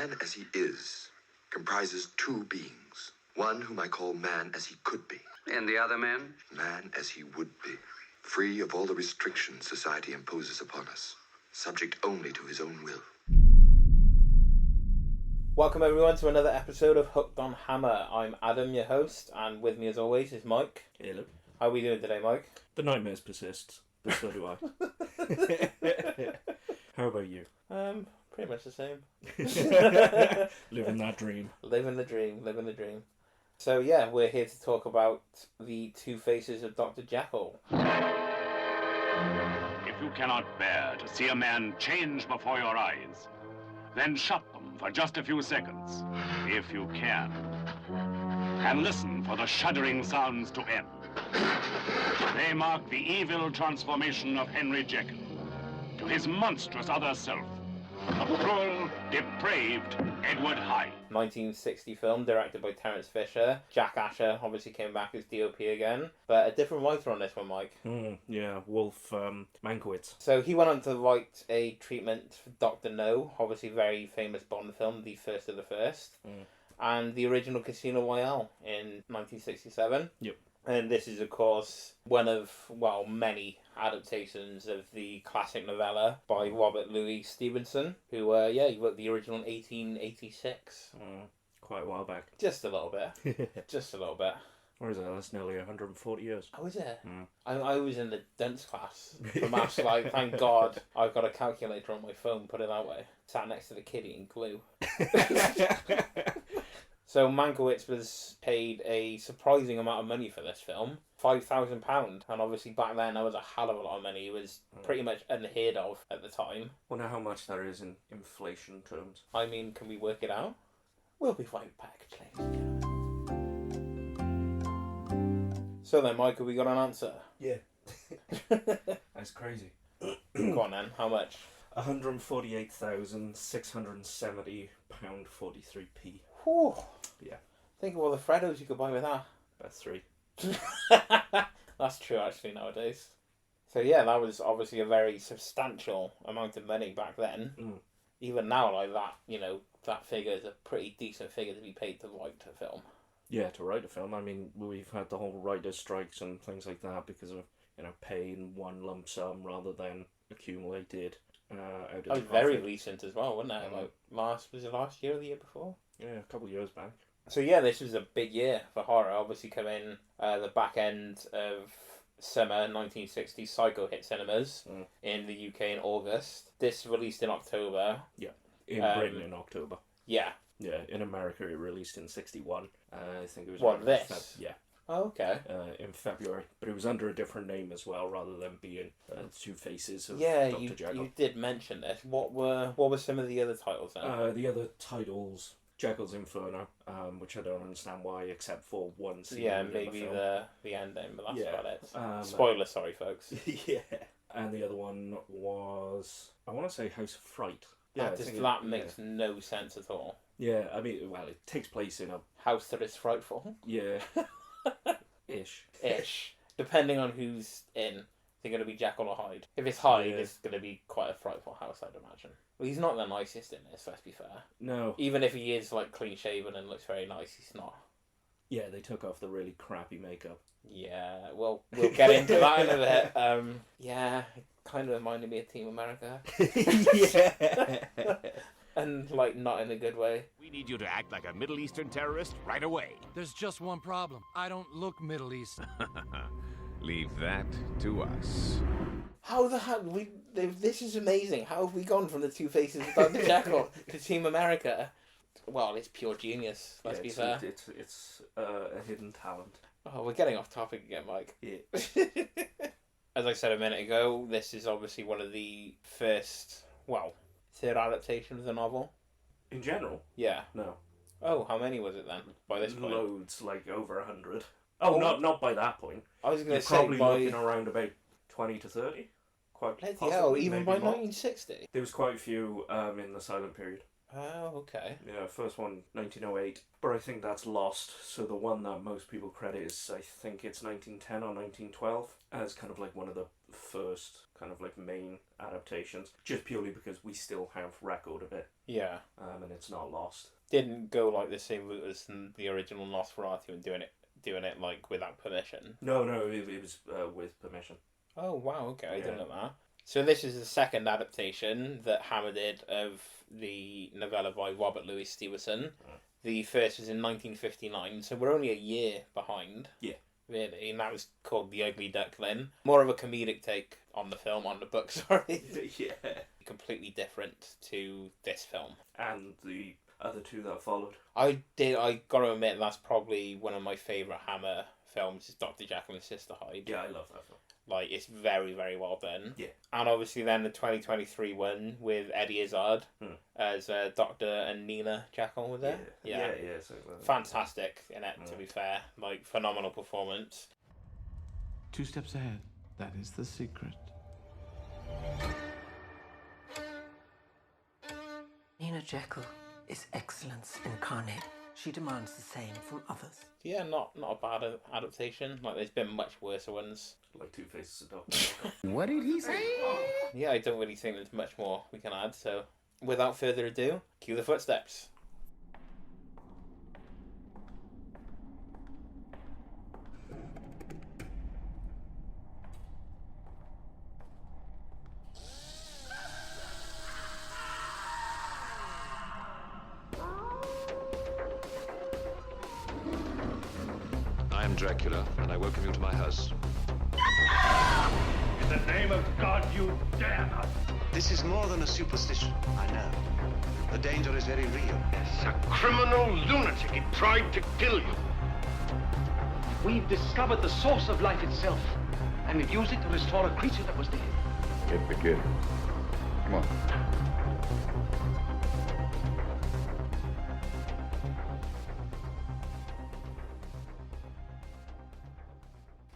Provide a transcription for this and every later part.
Man as he is comprises two beings. One whom I call man as he could be. And the other man? Man as he would be. Free of all the restrictions society imposes upon us. Subject only to his own will. Welcome everyone to another episode of Hooked on Hammer. I'm Adam, your host, and with me as always is Mike. Hello. How are we doing today, Mike? The nightmares persist, but so do I. How about you? Pretty much the same. Living that dream. Living the dream. So yeah, we're here to talk about the two faces of Dr. Jekyll. If you cannot bear to see a man change before your eyes, then shut them for just a few seconds, if you can, and listen for the shuddering sounds to end. They mark the evil transformation of Henry Jekyll to his monstrous other self, the cruel, depraved Edward Hyde. 1960 film directed by Terence Fisher. Jack Asher obviously came back as DOP again, but a different writer on this one, Mike. Yeah, Wolf Mankiewicz. So he went on to write a treatment for Dr. No, obviously very famous Bond film, the first of the first, and the original Casino Royale in 1967. Yep. And this is, of course, one of, well, many adaptations of the classic novella by Robert Louis Stevenson, who, he wrote the original in 1886. Quite a while back. Just a little bit. Just a little bit. Or is that? That's nearly 140 years. Oh, is it? I was in the dunce class for maths. Like, thank God I've got a calculator on my phone, put it that way. Sat next to the kiddie in glue. So Mankiewicz was paid a surprising amount of money for this film, £5,000, and obviously back then that was a hell of a lot of money. It was pretty much unheard of at the time. Wonder how much that is in inflation terms. I mean, can we work it out? We'll be right back, ladies and gentlemen. So then, Mike, have we got an answer? Yeah. That's crazy. Go on then, how much? £148,670.43p. Whew. Yeah. Think of all the Freddos you could buy with that. That's 3. That's true, actually, nowadays. So yeah, that was obviously a very substantial amount of money back then. Even now, like that, that figure is a pretty decent figure to be paid to write a film. Yeah, to write a film. I mean, we've had the whole writers' strikes and things like that because of, paying one lump sum rather than accumulated. That was very recent as well, wasn't it? Was it last year or the year before? Yeah, a couple of years back. So yeah, this was a big year for horror. Obviously, coming the back end of summer 1960, Psycho hit cinemas in the UK in August. This released in October. Yeah, in Britain in October. Yeah. Yeah, in America it released in 61. I think it was... What, this? Yeah. Oh, okay. In February. But it was under a different name as well, rather than being Two Faces of Dr. Jekyll. You did mention this. What were some of the other titles then? The other titles, Jekyll's Inferno, which I don't understand why, except for one scene. Yeah, maybe the ending, but that's about it. Spoiler, sorry, folks. Yeah. And the other one was, I want to say House of Fright. Yeah, that makes no sense at all. Yeah, I mean, well, it takes place in a... house that is frightful. Yeah. Ish. Depending on who's in. Is it going to be Jekyll or Hyde? If it's Hyde, it's going to be quite a frightful house, I'd imagine. Well, he's not the nicest in this, let's be fair. No. Even if he is, clean-shaven and looks very nice, he's not. Yeah, they took off the really crappy makeup. Yeah, well, we'll get into that in a bit. Yeah, it kind of reminded me of Team America. Yeah. And, not in a good way. We need you to act like a Middle Eastern terrorist right away. There's just one problem. I don't look Middle Eastern. Leave that to us. How the hell... This is amazing. How have we gone from the Two Faces of Dr. Jekyll to Team America? Well, it's pure genius, let's be fair. It's a hidden talent. Oh, we're getting off topic again, Mike. Yeah. As I said a minute ago, this is obviously one of the first, third adaptation of the novel. In general? Yeah. No. Oh, how many was it then, by this point? Loads, over 100. Oh, not by that point. I was going to say probably looking around about 20 to 30. Quite possibly. Hell, even by more. 1960? There was quite a few in the silent period. Oh, okay. Yeah, first one, 1908. But I think that's lost. So the one that most people credit is, I think it's 1910 or 1912. As kind of like one of the first kind of like main adaptations, just purely because we still have record of it, Yeah. and it's not lost. Didn't go like the same route as the original Nosferatu and doing it like without permission. No, it was with permission. Oh wow, okay, I didn't Yeah. know that. So this is the second adaptation that Hammer did of the novella by Robert Louis Stevenson. The first was in 1959, so we're only a year behind. Yeah. Really, and that was called The Ugly Duckling. More of a comedic take on the film, on the book, sorry. Yeah. Completely different to this film. And the other two that followed. I gotta admit, that's probably one of my favourite Hammer films, is Dr. Jekyll and Sister Hyde. Yeah, I love that film. Like, it's very, very well done. Yeah. And obviously then the 2023 one with Eddie Izzard as Dr. and Nina Jekyll with it. Yeah. So, Fantastic in it, to be fair. Like, phenomenal performance. 2 steps ahead. That is the secret. Nina Jekyll is excellence incarnate. She demands the same from others. Yeah, not a bad adaptation. Like, there's been much worse ones. like Two Faces of Doctor. What did he say? Yeah, I don't really think there's much more we can add, so without further ado, cue the footsteps. I am Dracula, and I welcome you to my house. In the name of God, you dare not! This is more than a superstition, I know. The danger is very real. It's a criminal lunatic. He tried to kill you. We've discovered the source of life itself, and we've used it to restore a creature that was dead. It begins. Come on.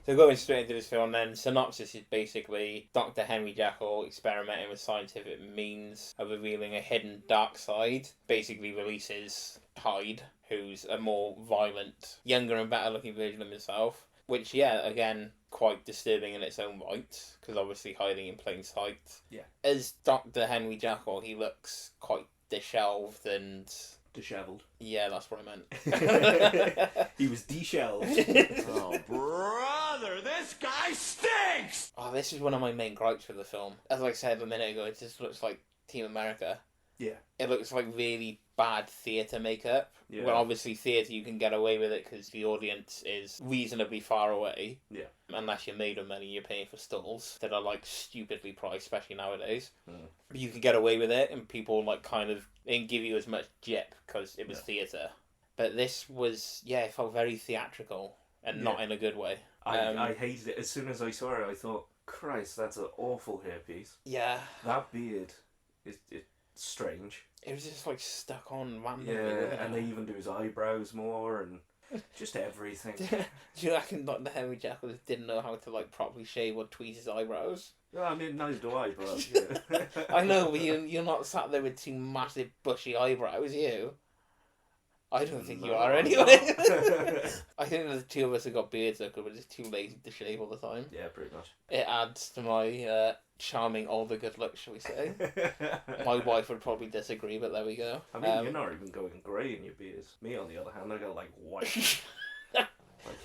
So going straight into this film then, synopsis is basically Dr. Henry Jekyll experimenting with scientific means of revealing a hidden dark side, basically releases Hyde, who's a more violent, younger and better looking version of himself, which, yeah, again, quite disturbing in its own right, because obviously hiding in plain sight. Yeah. As Dr. Henry Jekyll, he looks quite disheveled and... Dishevelled. Yeah, that's what I meant. He was deshelled. Oh, brother, this guy stinks! Oh, this is one of my main gripes with the film. As I said a minute ago, it just looks like Team America. Yeah. It looks like really bad theatre makeup. Yeah. Well, obviously theatre you can get away with it because the audience is reasonably far away. Yeah. Unless you're made of money, you're paying for stalls that are like stupidly priced, especially nowadays. But you can get away with it, and people like kind of didn't give you as much jip because it was theatre. But this was, yeah, it felt very theatrical and not in a good way. I hated it. As soon as I saw it, I thought, Christ, that's an awful hairpiece. Yeah. That beard is strange. It was just like stuck on randomly. Yeah, and they even do his eyebrows more and just everything. Do you reckon Dr. Henry Jekyll just didn't know how to like properly shave or tweeze his eyebrows? No, I mean, neither do I, but yeah. I know, but you're not sat there with two massive bushy eyebrows, you. I don't think you are anyway. I think the two of us have got beards though, because we're just too lazy to shave all the time. Yeah, pretty much. It adds to my charming older good looks, shall we say. My wife would probably disagree, but there we go. I mean, you're not even going grey in your beards. Me, on the other hand, I got like white.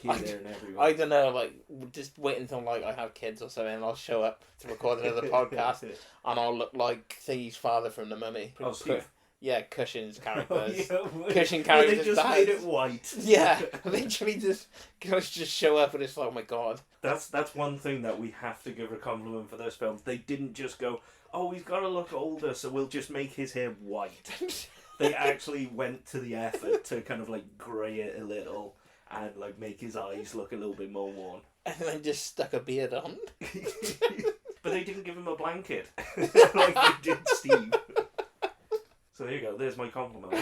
Like here, there, and everywhere. I don't know, like, just wait until like I have kids or something, and I'll show up to record another podcast, and I'll look like Thingy's father from The Mummy. Oh, Steve. Yeah, Cushion's characters. Oh, yeah, Cushing characters. They just made it white. Yeah, literally just show up and it's like, oh my god. That's one thing that we have to give a compliment for this film. They didn't just go, oh, he's got to look older, so we'll just make his hair white. They actually went to the effort to kind of like grey it a little and like make his eyes look a little bit more worn. And then just stuck a beard on. But they didn't give him a blanket like they did Steve. So there you go, there's my compliment.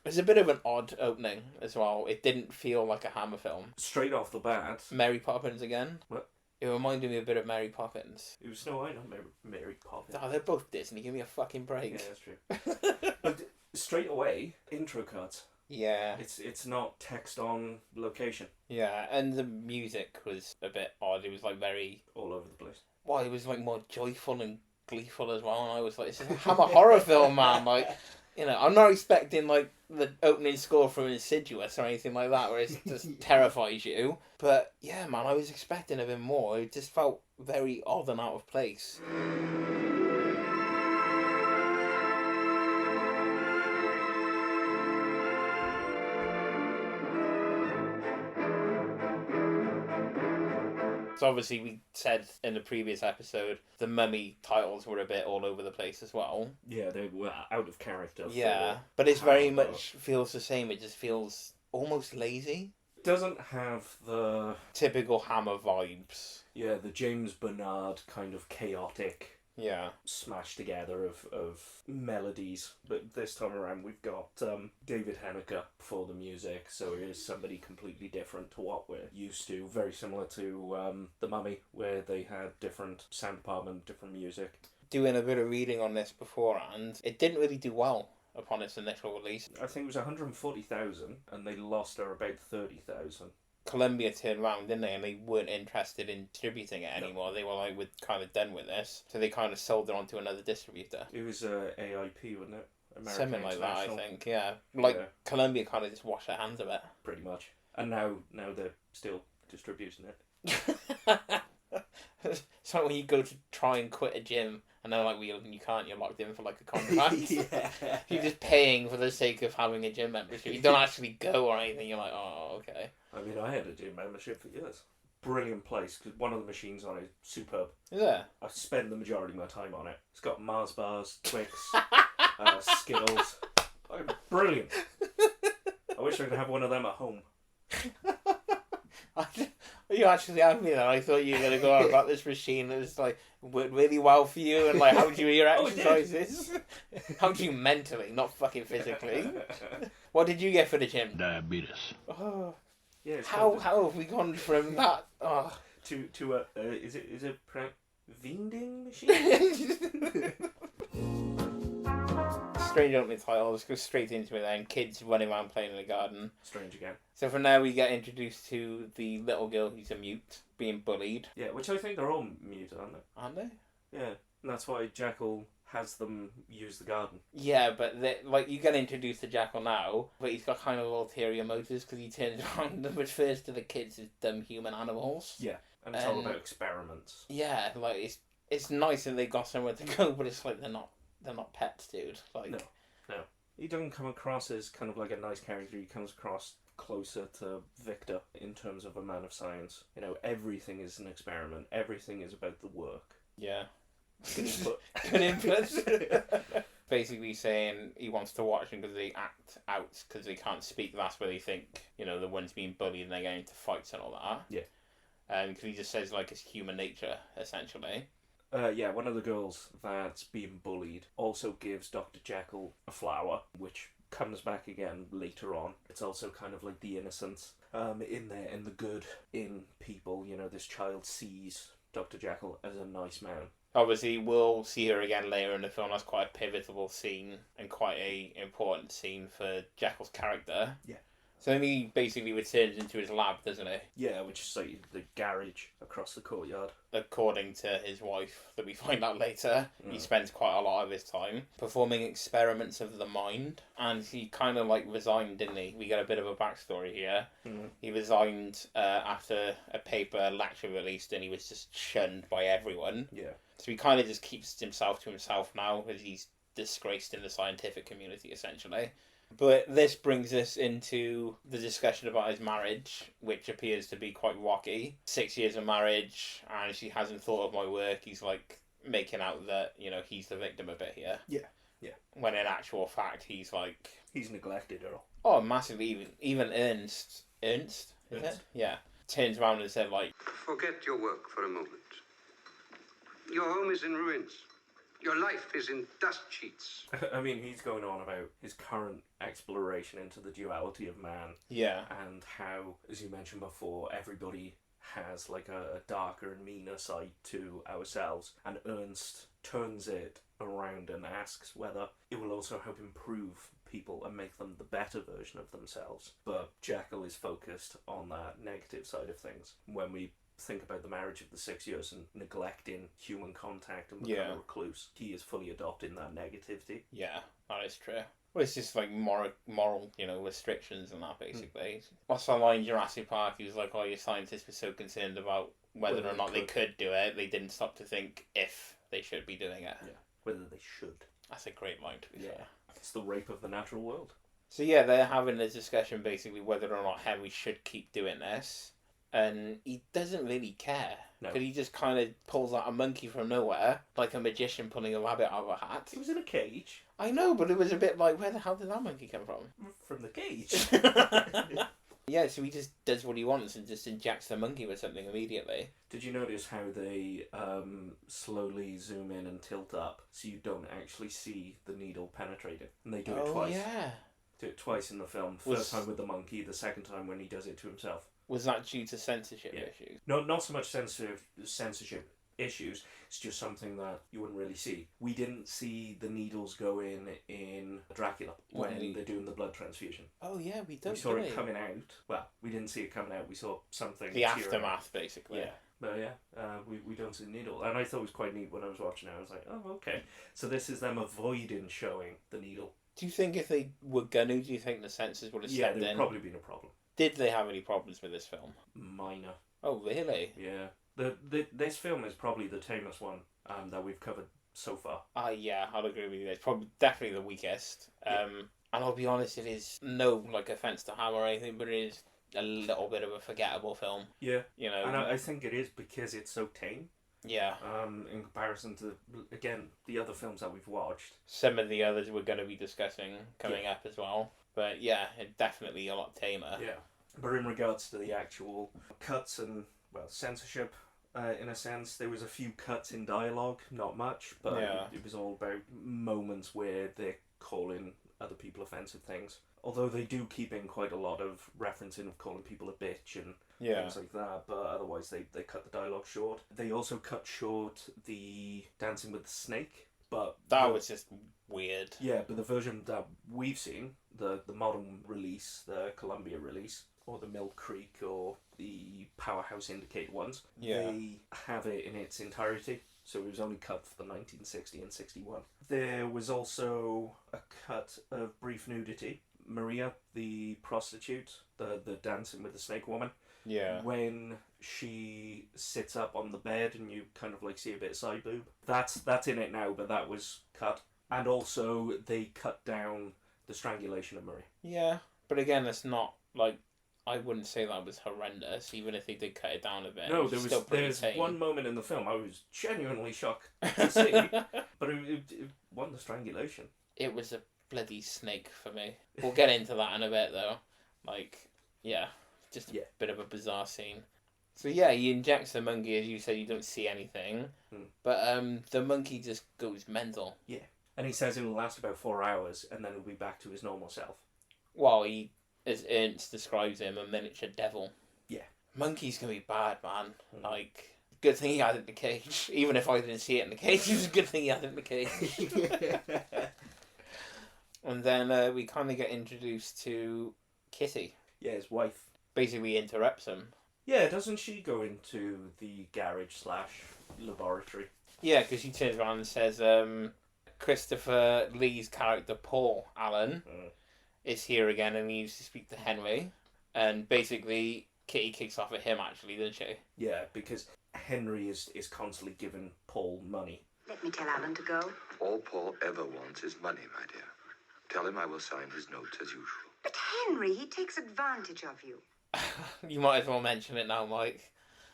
It's a bit of an odd opening as well. It didn't feel like a Hammer film. Straight off the bat. Mary Poppins again. What? It reminded me a bit of Mary Poppins. It was Snow White, not Mary Poppins. Oh, they're both Disney. Give me a fucking break. Yeah, that's true. But straight away, intro cuts. Yeah. It's not text on location. Yeah, and the music was a bit odd. It was like very... all over the place. Well, it was like more joyful and gleeful as well, and I was like, this is a Hammer horror film, man. Like, you know, I'm not expecting like the opening score from Insidious or anything like that, where it just terrifies you. But yeah, man, I was expecting a bit more. It just felt very odd and out of place. So obviously we said in the previous episode the Mummy titles were a bit all over the place as well. Yeah, they were out of character. Yeah, but it's very much feels the same. It just feels almost lazy. Doesn't have the typical Hammer vibes. Yeah, the James Bernard kind of chaotic. Yeah. Smashed together of melodies. But this time around we've got David Henniker for the music, so it is somebody completely different to what we're used to. Very similar to The Mummy, where they had different sound department, different music. Doing a bit of reading on this beforehand, it didn't really do well upon its initial release. I think it was 140,000 and they lost her about 30,000. Columbia turned around, didn't they? And they weren't interested in distributing it anymore. No. They were like, we're kind of done with this. So they kind of sold it on to another distributor. It was AIP, wasn't it? American Something like that, I think, yeah. Like, Columbia kind of just washed their hands of it. Pretty much. And now they're still distributing it. It's like when you go to try and quit a gym and they're like, well, you can't, you're locked in for like a contract. Yeah. You're just paying for the sake of having a gym membership. You don't actually go or anything. You're like, oh, okay. I mean, I had a gym membership for years. Brilliant place, because one of the machines on it is superb. Yeah. I spend the majority of my time on it. It's got Mars bars, Twix, Skittles. Brilliant. I wish I could have one of them at home. You actually have me there. I thought you were going to go on about this machine that was like worked really well for you, and like how do you do your exercises? How do you mentally, not fucking physically? What did you get for the gym? Diabetes. Oh, yeah. How have we gone from that to a is it vending machine? Strange opening title. Let's go straight into it then. Kids running around playing in the garden. Strange again. So from now we get introduced to the little girl who's a mute, being bullied. Yeah, which I think they're all mute, aren't they? Aren't they? Yeah, and that's why Jekyll has them use the garden. Yeah, but like you get introduced to Jekyll now, but he's got kind of ulterior motives because he turns around and refers to the kids as dumb human animals. Yeah, and it's all about experiments. Yeah, like it's nice that they got somewhere to go, but it's like they're not pets, dude. Like no. He doesn't come across as kind of like a nice character. He comes across closer to Victor in terms of a man of science. You know, everything is an experiment. Everything is about the work. Yeah. Good input. Good input. Basically saying he wants to watch them because they act out because they can't speak. That's where they think, you know, the one's being bullied and they're getting into fights and all that. Yeah. And because he just says like it's human nature essentially. Yeah, one of the girls that's being bullied also gives Dr. Jekyll a flower, which comes back again later on. It's also kind of like the innocence in there and the good in people. You know, this child sees Dr. Jekyll as a nice man. Obviously, we'll see her again later in the film. That's quite a pivotal scene and quite a important scene for Jekyll's character. Yeah. So then he basically returns into his lab, doesn't he? Yeah, which is like the garage across the courtyard. According to his wife, that we find out later, he spends quite a lot of his time performing experiments of the mind. And he kind of like resigned, didn't he? We get a bit of a backstory here. He resigned after a paper lecture released and he was just shunned by everyone. Yeah. So he kind of just keeps himself to himself now as he's disgraced in the scientific community, essentially. But this brings us into the discussion about his marriage, which appears to be quite rocky. 6 years of marriage, and she hasn't thought of my work. He's like making out that, you know, he's the victim a bit here. Yeah. When in actual fact, he's like... He's neglected her. Oh, massively. Even Ernst, is it? Yeah. Turns around and said, like... Forget your work for a moment. Your home is in ruins. Your life is in dust sheets. I mean, he's going on about his current exploration into the duality of man. Yeah. And how, as you mentioned before, everybody has like a darker and meaner side to ourselves. And Ernst turns it around and asks whether it will also help improve people and make them the better version of themselves. But Jekyll is focused on that negative side of things. When we think about the marriage of the 6 years and neglecting human contact and becoming a recluse, he is fully adopting that negativity. Yeah, that is true. Well, it's just like moral, restrictions and that, basically. What's the line in Jurassic Park? He was like, your scientists were so concerned about whether or not they could do it, they didn't stop to think if they should be doing it. Yeah, whether they should. That's a great line, to be fair. It's the rape of the natural world. So yeah, they're having a discussion, basically, whether or not Henry should keep doing this. And he doesn't really care. No. Because he just kind of pulls out a monkey from nowhere, like a magician pulling a rabbit out of a hat. It was in a cage. I know, but it was a bit like, where the hell did that monkey come from? From the cage. Yeah, so he just does what he wants and just injects the monkey with something immediately. Did you notice how they slowly zoom in and tilt up so you don't actually see the needle penetrating? And they do it twice. Yeah. Do it twice in the film. First time with the monkey, the second time when he does it to himself. Was that due to censorship issues? No, not so much censorship issues. It's just something that you wouldn't really see. We didn't see the needles go in Dracula when they're doing the blood transfusion. Oh yeah, we don't. We saw it coming out. Well, we didn't see it coming out. We saw something. The aftermath, basically. Yeah. But we don't see the needle. And I thought it was quite neat when I was watching it. I was like, oh, okay. So this is them avoiding showing the needle. Do you think if they were gonna, do you think the censors would have stepped in? Yeah, there would probably been a problem. Did they have any problems with this film? Minor. Oh, really? Yeah. This film is probably the tamest one that we've covered so far. Yeah, I'll agree with you. It's probably definitely the weakest. And I'll be honest, it is no offense to Ham or anything, but it is a little bit of a forgettable film. Yeah. And I think it is because it's so tame. Yeah. In comparison to, again, the other films that we've watched. Some of the others we're going to be discussing coming up as well. But yeah, it's definitely a lot tamer. Yeah. But in regards to the actual cuts and, censorship, in a sense, there was a few cuts in dialogue, not much, but it was all about moments where they're calling other people offensive things. Although they do keep in quite a lot of referencing of calling people a bitch and things like that, but otherwise they cut the dialogue short. They also cut short the dancing with the snake, but that was just weird. Yeah, but the version that we've seen, the modern release, the Columbia release, or the Mill Creek or the Powerhouse Indicated ones, they have it in its entirety. So it was only cut for the 1960 and 61. There was also a cut of brief nudity. Maria, the prostitute, the dancing with the snake woman. Yeah. When she sits up on the bed and you kind of see a bit of side boob. That's in it now, but that was cut. And also they cut down the strangulation of Maria. Yeah, but again, it's not I wouldn't say that was horrendous, even if they did cut it down a bit. No, there's one moment in the film I was genuinely shocked to see, but it won the strangulation. It was a bloody snake for me. We'll get into that in a bit, though. Just a bit of a bizarre scene. So yeah, he injects the monkey, as you said, you don't see anything, but the monkey just goes mental. Yeah, and he says it will last about 4 hours, and then he'll be back to his normal self. Well, he, as Ernst describes him, a miniature devil. Yeah. Monkey's gonna be bad, man. Good thing he had it in the cage. Even if I didn't see it in the cage, it was a good thing he had it in the cage. And then we kind of get introduced to Kitty. Yeah, his wife. Basically interrupts him. Yeah, doesn't she go into the garage/laboratory? Yeah, because she turns around and says, Christopher Lee's character, Paul Allen, is here again and he needs to speak to Henry. And basically, Kitty kicks off at him, actually, doesn't she? Yeah, because Henry is constantly giving Paul money. Let me tell Alan to go. All Paul ever wants is money, my dear. Tell him I will sign his notes as usual. But Henry, he takes advantage of you. You might as well mention it now, Mike.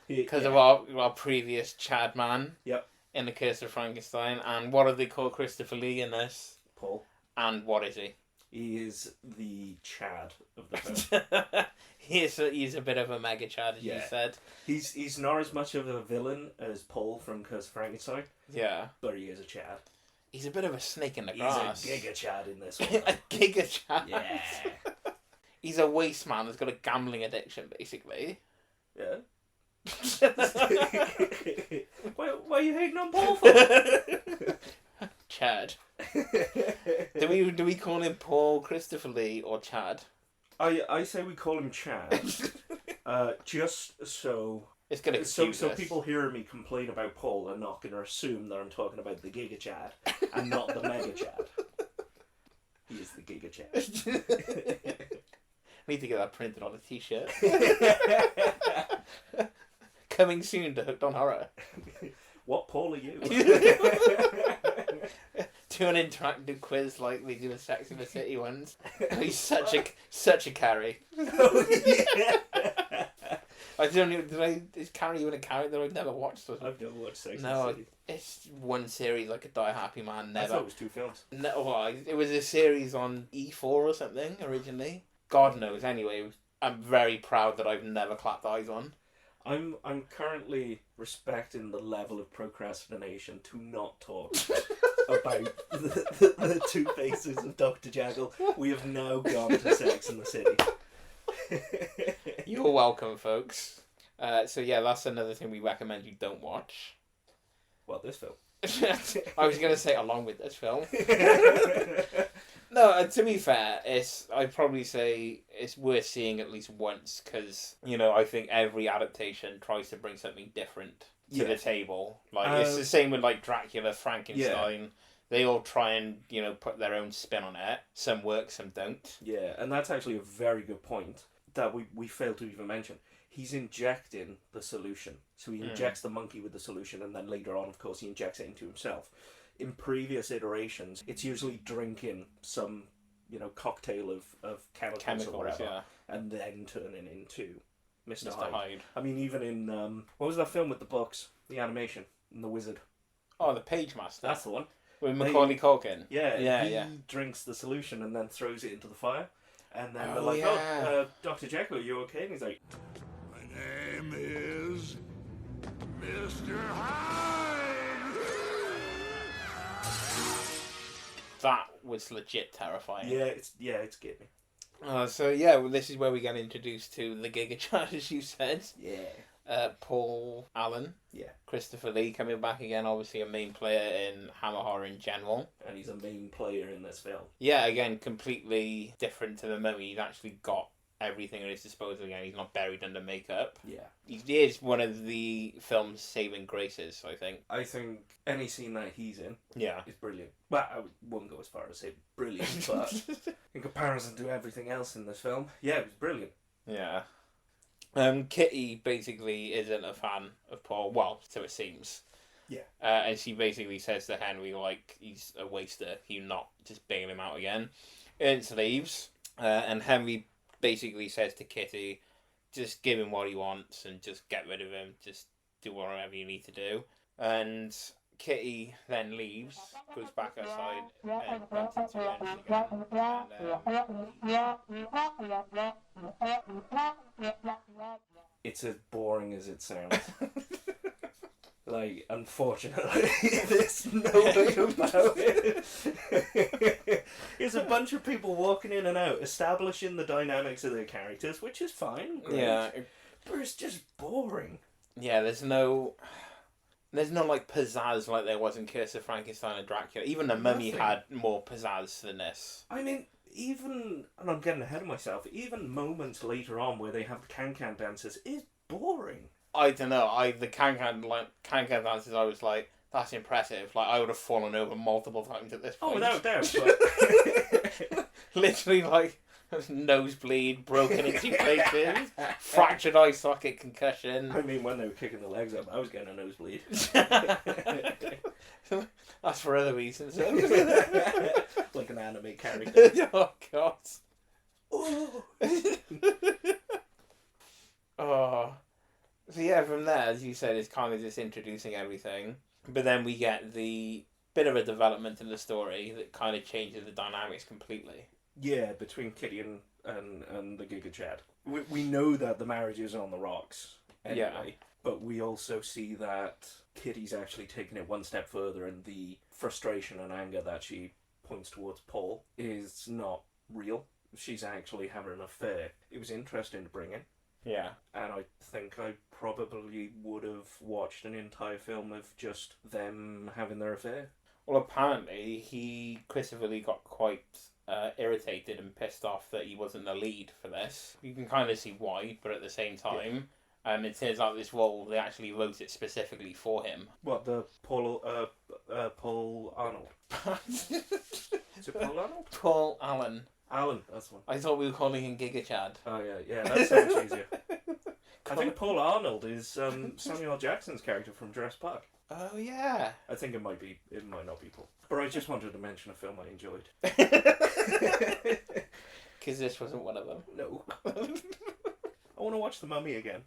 Because of our previous Chad man. Yep. In The Curse of Frankenstein. And what do they call Christopher Lee in this? Paul. And what is he? He is the Chad of the film. He's a bit of a mega Chad, as you said. He's not as much of a villain as Paul from Curse of Frankenstein. Yeah. But he is a Chad. He's a bit of a snake in the grass. He's a Giga Chad in this one. A Giga Chad? Yeah. He's a waste man that's got a gambling addiction, basically. Yeah. why are you hating on Paul for? Chad. Do we call him Paul, Christopher Lee, or Chad? I say we call him Chad. Just so... It's going to confuse so us. people hearing me complain about Paul are not going to assume that I'm talking about the Giga Chad and not the Mega Chad. He is the Giga Chad. Need to get that printed on a t-shirt. Coming soon to Hooked on Horror. What Paul are you? Do an interactive quiz like we do the Sex and the City ones. He's such a Carrie. Oh, yeah. I don't know. Is Carrie even a character I've never watched? I've never watched Sex and No, the City. it's one series like a Die Happy Man. Never. I thought it was 2 films. No, well, it was a series on E4 or something originally. God knows. Anyway, I'm very proud that I've never clapped eyes on. I'm currently respecting the level of procrastination to not talk about the 2 faces of Dr. Jekyll. We have now gone to Sex and the City. You're welcome, folks. So yeah, that's another thing we recommend you don't watch. Well, this film. I was going to say along with this film. No, to be fair, I'd probably say it's worth seeing at least once because, I think every adaptation tries to bring something different to the table. Like, it's the same with, like, Dracula, Frankenstein. Yeah. They all try and, put their own spin on it. Some work, some don't. Yeah, and that's actually a very good point that we failed to even mention. He's injecting the solution. So he injects the monkey with the solution, and then later on, of course, he injects it into himself. In previous iterations, it's usually drinking some, cocktail of chemicals or whatever, and then turning into Mr. Hyde. I mean, even in, what was that film with the books? The animation, and the wizard. Oh, The Page Master. That's the one. With Macaulay Culkin. Yeah, he drinks the solution and then throws it into the fire. And then they're like, Dr. Jekyll, are you okay? And he's like, my name is Mr. Hyde. That was legit terrifying. Yeah, it's scary. This is where we get introduced to the Giga Chad, as you said. Yeah. Paul Allen. Yeah. Christopher Lee coming back again, obviously a main player in Hammer Horror in general. And he's a main player in this film. Yeah, again, completely different to the Mummy. He's actually got everything at his disposal again. He's not buried under makeup. Yeah. He is one of the film's saving graces, I think. I think any scene that he's in is brilliant. Well, I wouldn't go as far as say brilliant, but in comparison to everything else in this film, yeah, it was brilliant. Yeah. Kitty basically isn't a fan of Paul. Well, so it seems. Yeah. And she basically says to Henry, like, he's a waster. You're not just bailing him out again. Ernst leaves. And Henry basically says to Kitty, just give him what he wants and just get rid of him. Just do whatever you need to do. And Kitty then leaves, goes back outside, and runs into Ernst. It's as boring as it sounds. Like, unfortunately, there's no way about it. It's a bunch of people walking in and out, establishing the dynamics of their characters, which is fine. Great. Yeah. But it's just boring. Yeah, there's no like pizzazz like there was in Curse of Frankenstein and Dracula. Even the Mummy had more pizzazz than this. I mean, even, and I'm getting ahead of myself, even moments later on where they have the can-can dances is boring. I don't know. The can-can dances, I was like, that's impressive. Like, I would have fallen over multiple times at this point. Oh, without doubt. But... Literally, like, nosebleed, broken into places, fractured eye socket, concussion. I mean, when they were kicking the legs up, I was getting a nosebleed. That's for other reasons. Like an anime character. Oh, God. Oh. So yeah, from there, as you said, it's kind of just introducing everything. But then we get the bit of a development in the story that kind of changes the dynamics completely. Yeah, between Kitty and the Giga Chad. We know that the marriage is on the rocks anyway, but we also see that Kitty's actually taking it one step further, and the frustration and anger that she points towards Paul is not real. She's actually having an affair. It was interesting to bring in. Yeah. And I think I probably would have watched an entire film of just them having their affair. Well, apparently, Christopher Lee got quite irritated and pissed off that he wasn't the lead for this. You can kind of see why, but at the same time, it turns out this role, they actually wrote it specifically for him. What, the Paul Arnold? Is it Paul Arnold? Paul Allen. Allen, that's one. I thought we were calling him Giga Chad. Oh, yeah, that's so much easier. I think Paul Arnold is Samuel L. Jackson's character from Jurassic Park. Oh, yeah. I think it might not be Paul. But I just wanted to mention a film I enjoyed. Because this wasn't one of them. No. I want to watch The Mummy again.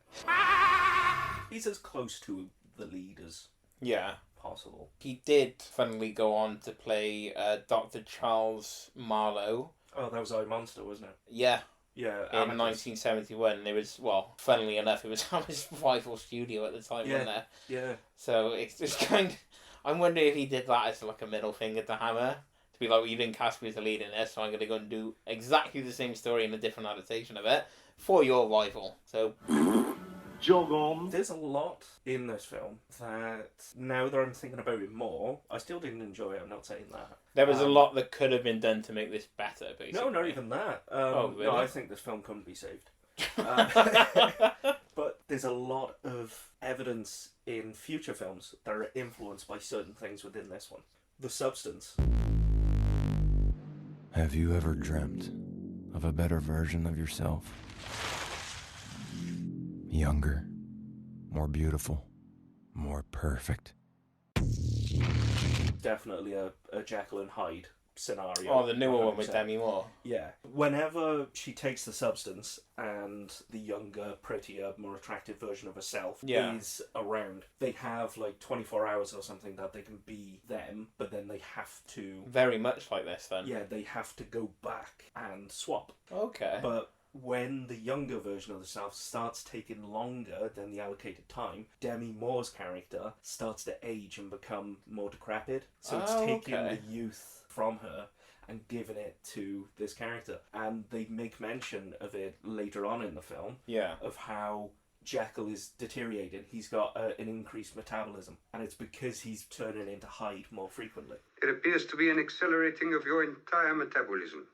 He's as close to the lead as possible. He did, funnily, go on to play Dr. Charles Marlowe. Oh, that was I, Monster, wasn't it? Yeah. Yeah, in 1971, there was, funnily enough, it was his rival studio at the time, wasn't there? Yeah. So it's just kind of, I'm wondering if he did that as like a middle finger to Hammer, to be like, well, you didn't cast me as the lead in this, so I'm going to go and do exactly the same story in a different adaptation of it for your rival. So jog on. There's a lot in this film that, now that I'm thinking about it more, I still didn't enjoy it, I'm not saying that. There was a lot that could have been done to make this better, basically. No, not even that. Really? No, I think this film couldn't be saved. But there's a lot of evidence in future films that are influenced by certain things within this one. The substance. Have you ever dreamt of a better version of yourself? Younger, more beautiful, more perfect. Definitely a Jekyll and Hyde scenario. Oh, the newer 100%. one with Demi Moore. Yeah. Whenever she takes the substance and the younger, prettier, more attractive version of herself is around, they have like 24 hours or something that they can be them, but then they have to... Very much like this, then. Yeah, they have to go back and swap. Okay. But when the younger version of the self starts taking longer than the allocated time, Demi Moore's character starts to age and become more decrepit. So it's taking the youth from her and giving it to this character. And they make mention of it later on in the film. Yeah. Of how Jekyll is deteriorating. He's got an increased metabolism. And it's because he's turning into Hyde more frequently. It appears to be an accelerating of your entire metabolism.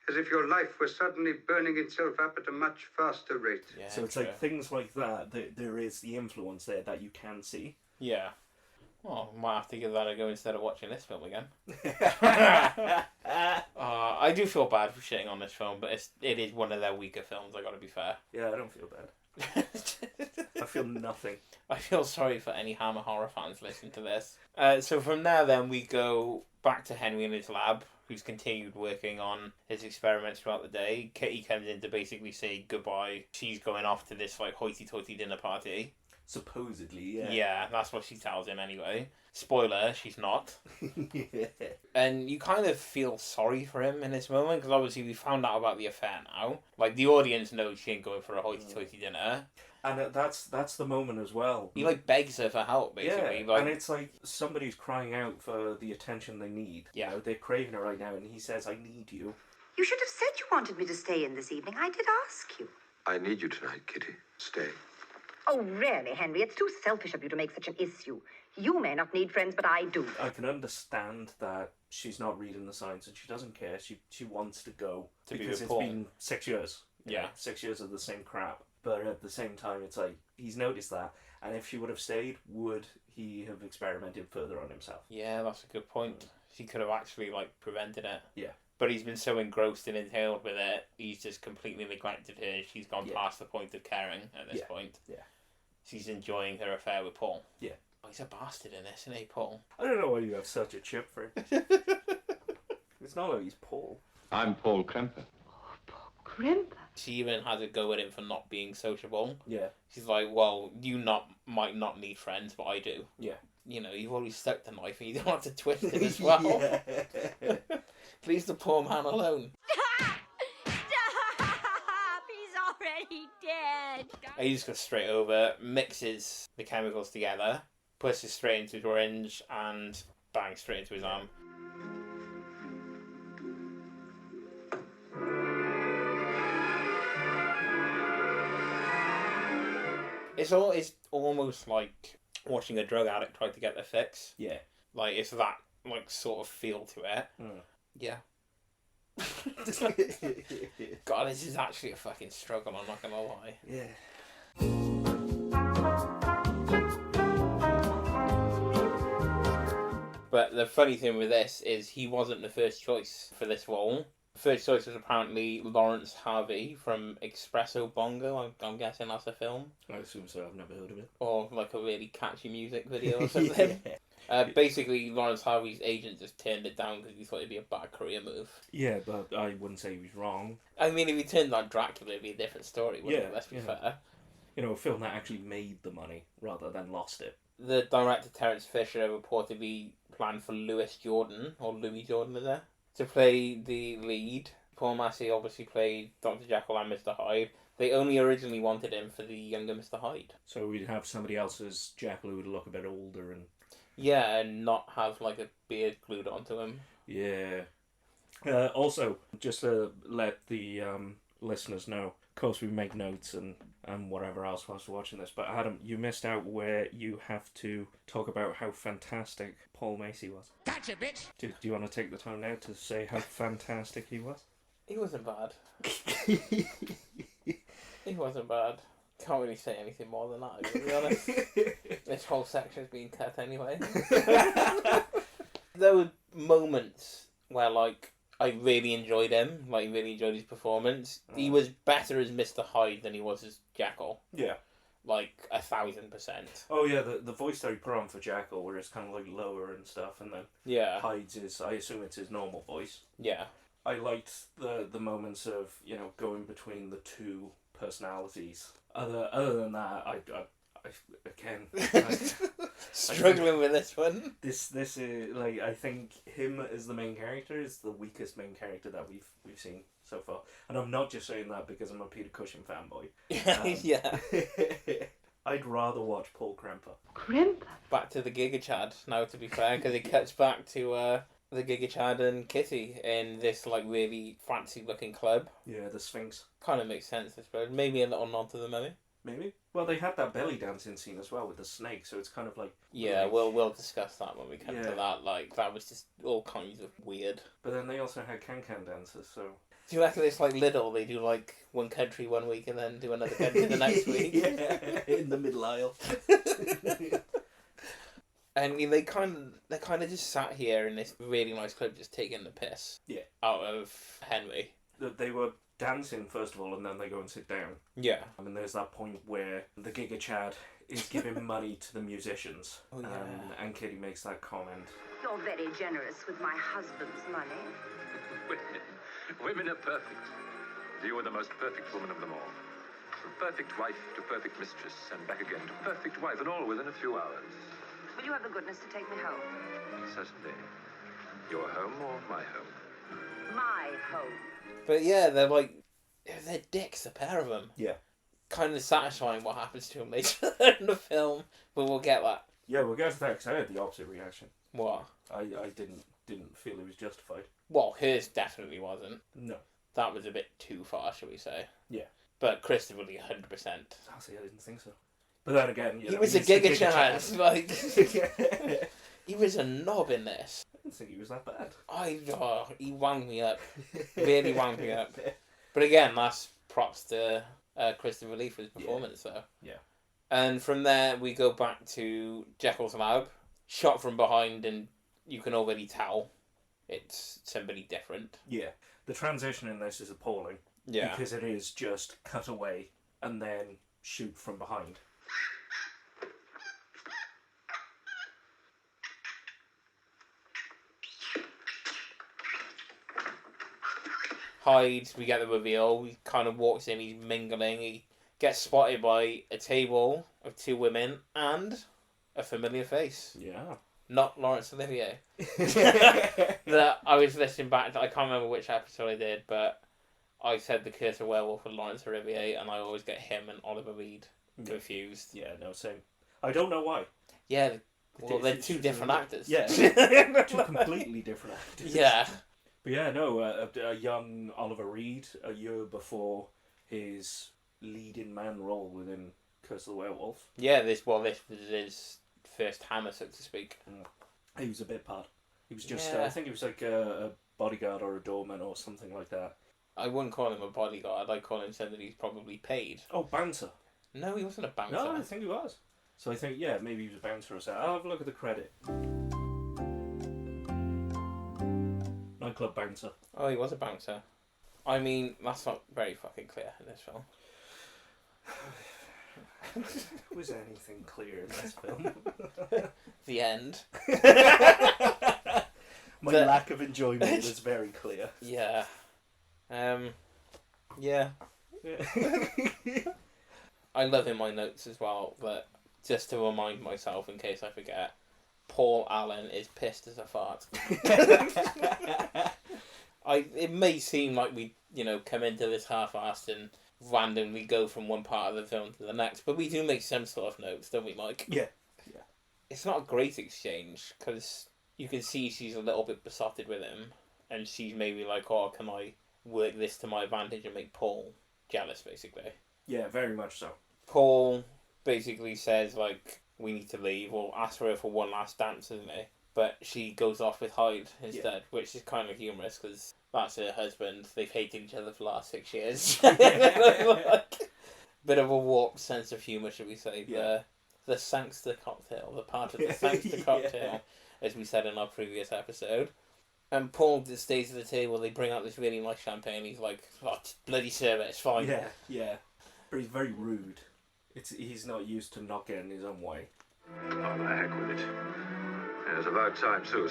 As if your life was suddenly burning itself up at a much faster rate. Yeah, so it's like things like that, there is the influence there that you can see. Yeah. Well, might have to give that a go instead of watching this film again. I do feel bad for shitting on this film, but it is one of their weaker films, I gotta be fair. Yeah, I don't feel bad. I feel nothing. I feel sorry for any Hammer horror fans listening to this. So from there then we go back to Henry in his lab, who's continued working on his experiments throughout the day. Kitty comes in to basically say goodbye. She's going off to this like hoity-toity dinner party. Supposedly, yeah. Yeah, that's what she tells him anyway. Spoiler, she's not. Yeah. And you kind of feel sorry for him in this moment, because obviously we found out about the affair now. Like, the audience knows she ain't going for a hoity-toity dinner. And that's the moment as well. He, like, begs her for help, basically. Yeah, and it's like somebody's crying out for the attention they need. Yeah. You know, they're craving it right now, and he says, I need you. You should have said you wanted me to stay in this evening. I did ask you. I need you tonight, Kitty. Stay. Oh, really, Henry? It's too selfish of you to make such an issue. You may not need friends, but I do. I can understand that she's not reading the signs and she doesn't care. She wants to go. Because it's been 6 years. Yeah. 6 years of the same crap. But at the same time, it's like, he's noticed that. And if she would have stayed, would he have experimented further on himself? Yeah, that's a good point. She could have actually, like, prevented it. Yeah. But he's been so engrossed and entailed with it, he's just completely neglected her. She's gone past the point of caring at this point. Yeah. She's enjoying her affair with Paul. Yeah. Oh, he's a bastard in this, isn't he, Paul? I don't know why you have such a chip for him. It's not like he's Paul. I'm Paul Kremper. Crimper. She even has a go at him for not being sociable. Yeah. She's like, well, you might not need friends, but I do. Yeah. You know, you've already stuck the knife and you don't have to twist it as well. Leave the poor man alone. Already dead. He just goes straight over, mixes the chemicals together, puts it straight into his orange, and bang, straight into his arm. It's almost like watching a drug addict try to get their fix. Yeah. Like, it's that, like, sort of feel to it. Yeah. God, this is actually a fucking struggle, I'm not gonna lie. Yeah. But the funny thing with this is he wasn't the first choice for this role. First choice was apparently Lawrence Harvey from Espresso Bongo. I'm guessing that's a film. I assume so. I've never heard of it. Or like a really catchy music video or something. Basically, Lawrence Harvey's agent just turned it down because he thought it'd be a bad career move. Yeah, but I wouldn't say he was wrong. I mean, if he turned down Dracula, it'd be a different story, wouldn't it? Let's be fair. You know, a film that actually made the money rather than lost it. The director, Terence Fisher, reportedly planned for Louis Jordan, or Louis Jordan, is there, to play the lead. Paul Massey obviously played Dr. Jekyll and Mr. Hyde. They only originally wanted him for the younger Mr. Hyde. So we'd have somebody else's Jekyll who would look a bit older and... Yeah, and not have like a beard glued onto him. Yeah. Also, just to let the listeners know, of course we make notes and whatever else whilst watching this, but Adam, you missed out where you have to talk about how fantastic Paul Macy was. Gotcha, bitch! Do you want to take the time now to say how fantastic he was? He wasn't bad. He wasn't bad. Can't really say anything more than that, to be honest. This whole section's been cut anyway. There were moments where, like, I really enjoyed him. Like, really enjoyed his performance. He was better as Mr. Hyde than he was as Jekyll. Yeah. Like, 1,000%. Oh yeah, the voice that he put on for Jekyll, where it's kind of like lower and stuff, and then Hyde's is, I assume it's his normal voice. Yeah. I liked the moments of, you know, going between the two personalities. Other than that, I struggling with this one. This is like, I think him as the main character is the weakest main character that we've seen so far, and I'm not just saying that because I'm a Peter Cushing fanboy. Yeah. I'd rather watch Paul Kremper. Kremper? Back to the Giga Chad now, to be fair, because it cuts back to the Giga Chad and Kitty in this like really fancy looking club. Yeah, the Sphinx. Kind of makes sense, I suppose. Maybe a little nod to the Mummy. Maybe. Well, they had that belly dancing scene as well with the snake, so it's kind of like... Yeah, we'll discuss that when we come to that. Like, that was just all kinds of weird. But then they also had can-can dancers, so... Do you reckon it's like Lidl? They do like one country one week and then do another country the next week? Yeah, in the middle aisle. I mean, they kind of just sat here in this really nice club just taking the piss. Yeah. Out of Henry. They were dancing first of all, and then they go and sit down. Yeah. I mean, there's that point where the Giga Chad is giving money to the musicians. Oh, yeah. And Kitty makes that comment. You're very generous with my husband's money. Women are perfect. You are the most perfect woman of them all. From perfect wife to perfect mistress, and back again to perfect wife, and all within a few hours. Will you have the goodness to take me home? Certainly. Your home or my home? My home. But yeah, they're dicks, the pair of them. Yeah. Kind of satisfying what happens to them later in the film, but we'll get that. Yeah, we'll get to that because I had the opposite reaction. What? I didn't feel it was justified. Well, hers definitely wasn't. No. That was a bit too far, shall we say. Yeah. But Christopher Lee, 100%. I'll say I didn't think so. But then again, he was a Giga Chad. Like, he was a knob in this. I didn't think he was that bad. He wound me up. Really wound me up. But again, that's props to Christopher Lee for his performance, though. Yeah. And from there, we go back to Jekyll's lab, shot from behind, and you can already tell it's somebody different. Yeah. The transition in this is appalling. Yeah. Because it is just cut away and then shoot from behind. Hyde, we get the reveal. He kind of walks in, he's mingling. He gets spotted by a table of two women and a familiar face. Yeah. Not Laurence Olivier. That I was listening back to, I can't remember which episode I did, but I said the Curse of Werewolf with Laurence Olivier, and I always get him and Oliver Reed confused. Yeah, no, same. I don't know why. Yeah, well, they're two different actors. Yeah, two completely different actors. Yeah. But yeah, no, a young Oliver Reed, a year before his leading man role within Curse of the Werewolf. Yeah, this was his first hammer, so to speak. He was a bit bad. He was just, Yeah. I think he was like a bodyguard or a doorman or something like that. I wouldn't call him a bodyguard. I'd call him somebody he's probably paid. Oh, bouncer. No, he wasn't a bouncer. No, I think he was. So I think, yeah, maybe he was a bouncer or something. I'll have a look at the credit. Nightclub bouncer. Oh, he was a bouncer. I mean, that's not very fucking clear in this film. Was anything clear in this film? The end. My lack of enjoyment was very clear. Yeah. Yeah. I love in my notes as well that, just to remind myself in case I forget, Paul Allen is pissed as a fart. It may seem like we, come into this half-assed and randomly go from one part of the film to the next, but we do make some sort of notes, don't we, Mike? Yeah. It's not a great exchange, because you can see she's a little bit besotted with him, and she's maybe like, oh, can I work this to my advantage and make Paul jealous, basically. Yeah, very much so. Paul basically says, like, we need to leave, or ask her for one last dance, isn't he? But she goes off with Hyde instead, which is kind of humorous, because that's her husband. They've hated each other for the last 6 years. Bit of a warped sense of humour, should we say. Yeah. The Sangster cocktail, the part of the Sangster cocktail, as we said in our previous episode. And Paul just stays at the table, they bring out this really nice champagne, he's like, oh, bloody serve it, it's fine. Yeah. But he's very rude. He's not used to not getting his own way. Oh, the heck with it. Yeah, it's about time, so.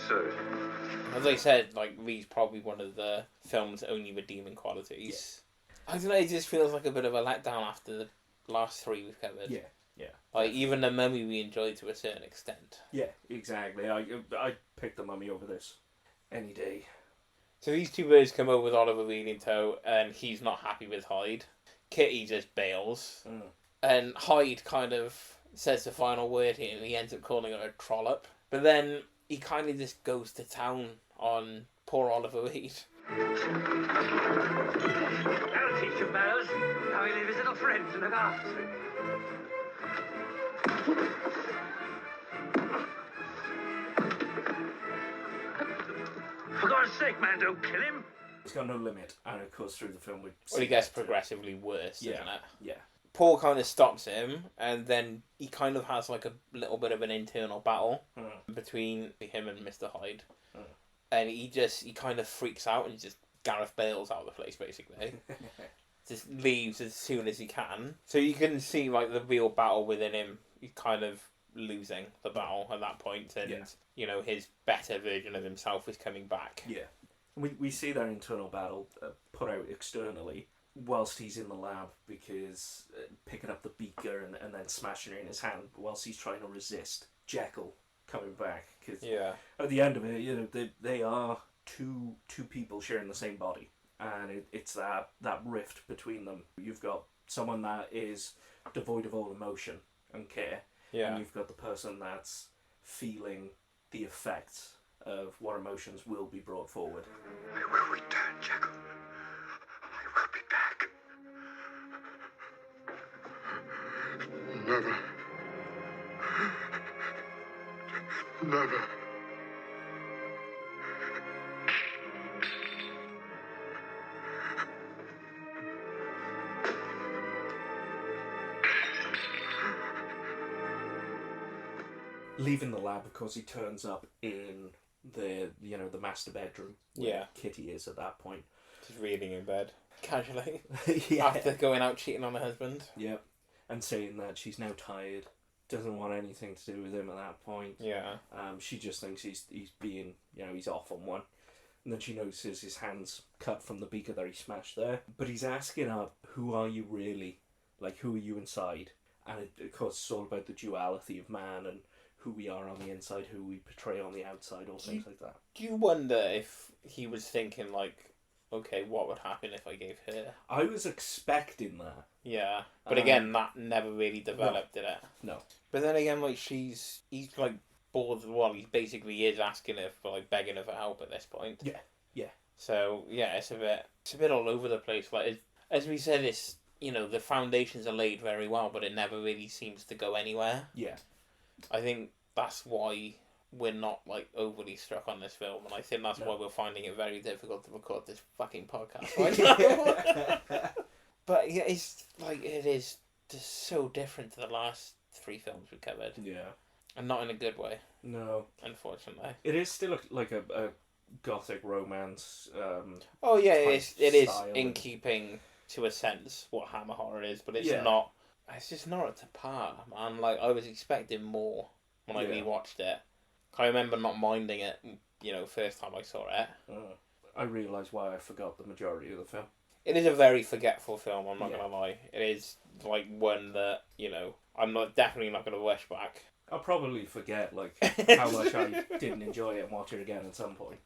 As I said, like, Lee's probably one of the film's only redeeming qualities. Yeah. I don't know, it just feels like a bit of a letdown after the last three we've covered. Yeah. Like, even The Mummy we enjoyed to a certain extent. Yeah, exactly. I picked The Mummy over this any day. So these two birds come over with Oliver Reed in tow, and he's not happy with Hyde. Kitty just bails. And Hyde kind of says the final word here, and he ends up calling her a trollop. But then he kind of just goes to town on poor Oliver Reed. That'll teach you, Bells. How he leave his little friend to look after him. For God's sake, man, don't kill him. It's got no limit, and of course through the film Well, he gets progressively worse, doesn't it? Yeah. Paul kind of stops him, and then he kind of has like a little bit of an internal battle between him and Mr. Hyde. And he kind of freaks out and just Gareth Bales out of the place, basically. Just leaves as soon as he can. So you can see like the real battle within him. He's kind of losing the battle at that point, and his better version of himself is coming back. Yeah. We see that internal battle put out externally whilst he's in the lab, because picking up the beaker and then smashing it in his hand whilst he's trying to resist Jekyll coming back. Because at the end of it, they are two people sharing the same body, and it's that rift between them. You've got someone that is devoid of all emotion and care, and you've got the person that's feeling the effects of what emotions will be brought forward. I will return, Jekyll. I will be back. Never. Never. Leaving the lab, of course, he turns up in the master bedroom where Kitty is at that point. Just reading in bed casually after going out cheating on her husband. Yep, and saying that she's now tired, doesn't want anything to do with him at that point. Yeah. She just thinks he's being, he's off on one. And then she notices his hands cut from the beaker that he smashed there. But he's asking her, who are you really? Like, who are you inside? And of course, it's all about the duality of man and who we are on the inside, who we portray on the outside, or things like that. Do you wonder if he was thinking, like, okay, what would happen if I gave her? I was expecting that. Yeah. But again, that never really developed, did it? No. But then again, like, he's, like, bored. Well, he basically is asking her for, like, begging her for help at this point. Yeah. So, yeah, it's a bit all over the place. Like, as we said, it's, the foundations are laid very well, but it never really seems to go anywhere. Yeah. I think that's why we're not like overly struck on this film, and I think that's why we're finding it very difficult to record this fucking podcast right now. But yeah, it's like it is just so different to the last 3 films we covered. Yeah. And not in a good way. No. Unfortunately. It is still like a gothic romance. Oh yeah, it is style in keeping to a sense what Hammer horror is, but it's Yeah. not. It's just not up to par, man. Like I was expecting more when I rewatched it. I remember not minding it, first time I saw it. I realised why I forgot the majority of the film. It is a very forgetful film. I'm not gonna lie. It is like one that I'm definitely not gonna wish back. I'll probably forget like how much I didn't enjoy it and watch it again at some point.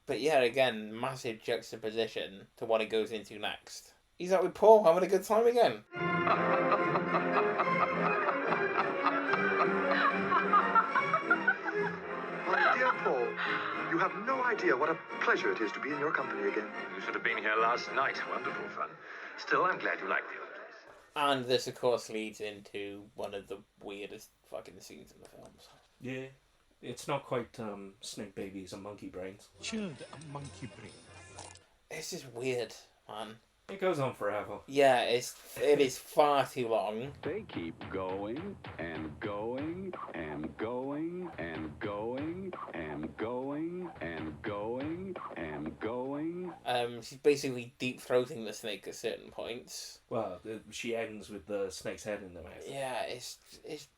But yeah, again, massive juxtaposition to what it goes into next. He's out with Paul, having a good time again. My dear Paul, you have no idea what a pleasure it is to be in your company again. You should have been here last night. Wonderful fun. Still, I'm glad you like the old place. And this, of course, leads into one of the weirdest fucking scenes in the films. Yeah. It's not quite snake babies and monkey brains. Chilled monkey brain. It's just weird, man. It goes on forever. Yeah, it is far too long. They keep going and going and going and going and going and going and going. She's basically deep-throating the snake at certain points. Well, she ends with the snake's head in the mouth. Yeah, it's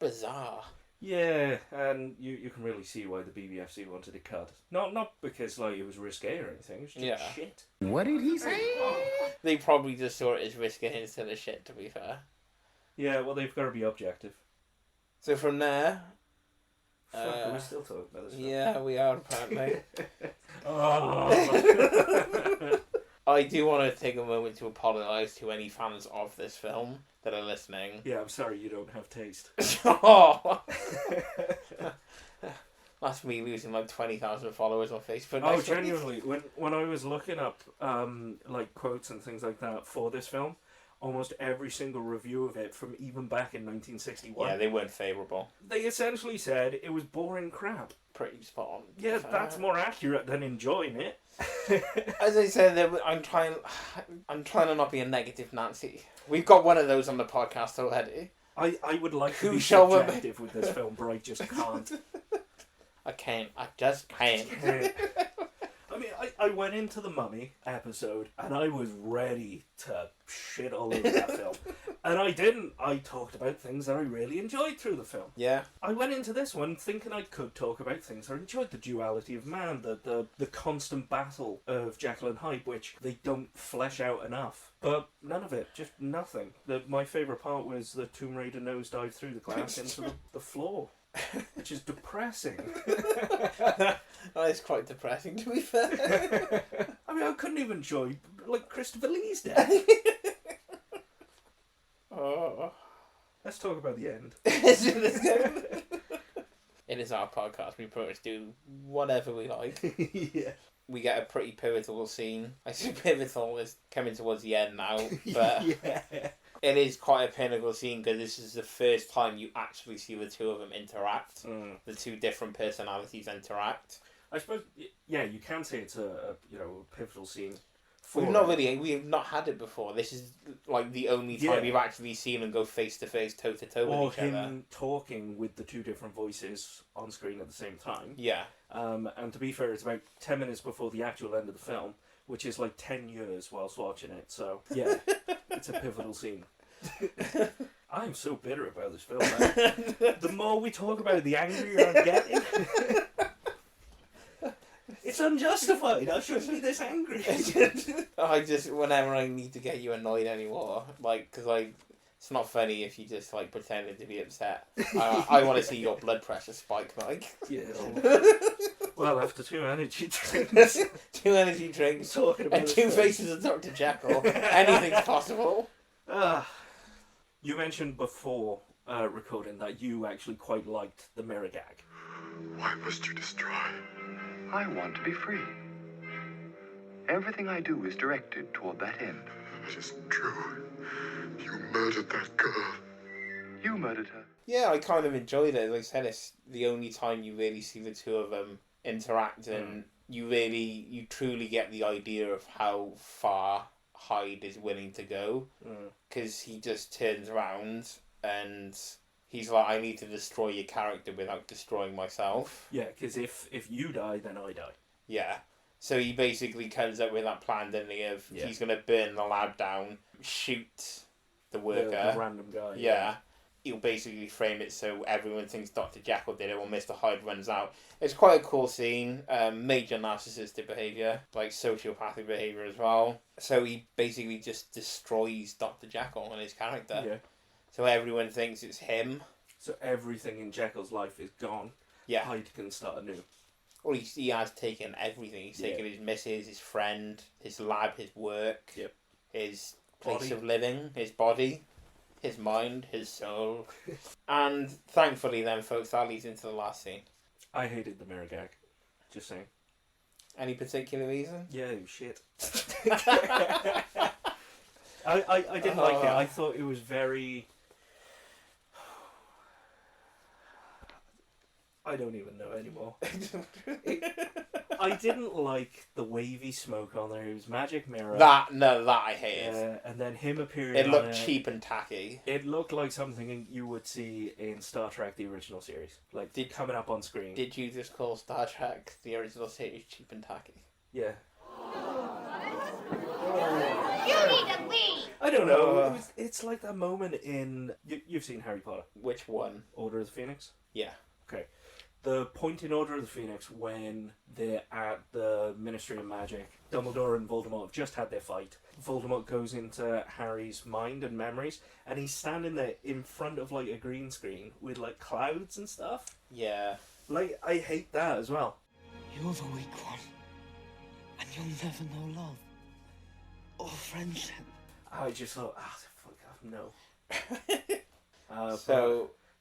bizarre. Yeah, and you can really see why the BBFC wanted it cut. Not because like it was risque or anything. It was just shit. What did he say? They probably just saw it as risque instead of shit, to be fair. Yeah, well, they've got to be objective. So from there... Fuck, we're still talking about this film. Yeah, we are, apparently. Oh. I do want to take a moment to apologise to any fans of this film that are listening. Yeah, I'm sorry you don't have taste. Oh. That's me losing like 20,000 followers on Facebook. Oh, genuinely, when I was looking up like quotes and things like that for this film, almost every single review of it from even back in 1961. Yeah, they weren't favourable. They essentially said it was boring crap. Pretty spot on. Yeah, that's more accurate than enjoying it. As I said, I'm trying to not be a negative Nancy. We've got one of those on the podcast already. I would like to Who be shall subjective with this film, but I just can't. I can't. I just can't. I mean, I went into the Mummy episode and I was ready to shit all over that film. And I didn't. I talked about things that I really enjoyed through the film. Yeah. I went into this one thinking I could talk about things I enjoyed. The duality of man, the constant battle of Jekyll and Hyde, which they don't flesh out enough. But none of it. Just nothing. My favourite part was the Tomb Raider nosedive through the glass into the floor. Which is depressing. That is quite depressing, to be fair. I mean, I couldn't even enjoy, like, Christopher Lee's death. Oh. Let's talk about the end. It is our podcast. We pretty much do whatever we like. Yeah. We get a pretty pivotal scene. I say pivotal is coming towards the end now, but yeah. It is quite a pinnacle scene because this is the first time you actually see the two of them interact. The two different personalities interact. I suppose, yeah, you can say it's a pivotal scene. We've not had it before. This is like the only time you've actually seen them go face to face, toe to toe with each other. Or him talking with the two different voices on screen at the same time. Yeah. And to be fair, it's about 10 minutes before the actual end of the film, which is like 10 years whilst watching it. So, yeah, it's a pivotal scene. I'm so bitter about this film, man. The more we talk about it, the angrier I'm getting. It's unjustified. I shouldn't be this angry. Whenever I need to get you annoyed anymore, because it's not funny if you just pretending to be upset. I want to see your blood pressure spike, Mike. Yeah. Well, after 2 energy drinks, and 2 faces of Dr. Jekyll, anything's possible. You mentioned before recording that you actually quite liked the mirror gag. Why must you destroy? I want to be free. Everything I do is directed toward that end. It isn't true. You murdered that girl. You murdered her. Yeah, I kind of enjoyed it. Like I said, it's the only time you really see the two of them interact, and you truly get the idea of how far Hyde is willing to go, because he just turns around and he's like, I need to destroy your character without destroying myself. Yeah, because if you die, then I die. Yeah. So he basically comes up with that plan, doesn't he, of he's going to burn the lab down, shoot the worker. The random guy. Yeah. He'll basically frame it so everyone thinks Dr. Jekyll did it when Mr. Hyde runs out. It's quite a cool scene. Major narcissistic behaviour, like sociopathic behaviour as well. So he basically just destroys Dr. Jekyll and his character. Yeah. So everyone thinks it's him. So everything in Jekyll's life is gone. Yeah. Hyde can start anew. Well, he has taken everything. He's taken his missus, his friend, his lab, his work, his place of living, his body, his mind, his soul. And thankfully then, folks, that leads into the last scene. I hated the mirror gag. Just saying. Any particular reason? Yeah, shit. I didn't like it. I thought it was very... I don't even know anymore. I didn't like the wavy smoke on there. It was magic mirror. That I hated. And then him appearing. It looked cheap and tacky. It looked like something you would see in Star Trek: The Original Series, like coming up on screen. Did you just call Star Trek: The Original Series cheap and tacky? Yeah. You need to leave. I don't know. It's like that moment in you've seen Harry Potter. Which one? Order of the Phoenix. Yeah. Okay. The point in Order of the Phoenix when they're at the Ministry of Magic, Dumbledore and Voldemort have just had their fight. Voldemort goes into Harry's mind and memories, and he's standing there in front of like a green screen with like clouds and stuff. Yeah. Like, I hate that as well. You're the weak one, and you'll never know love or friendship. I just thought, fuck off, no.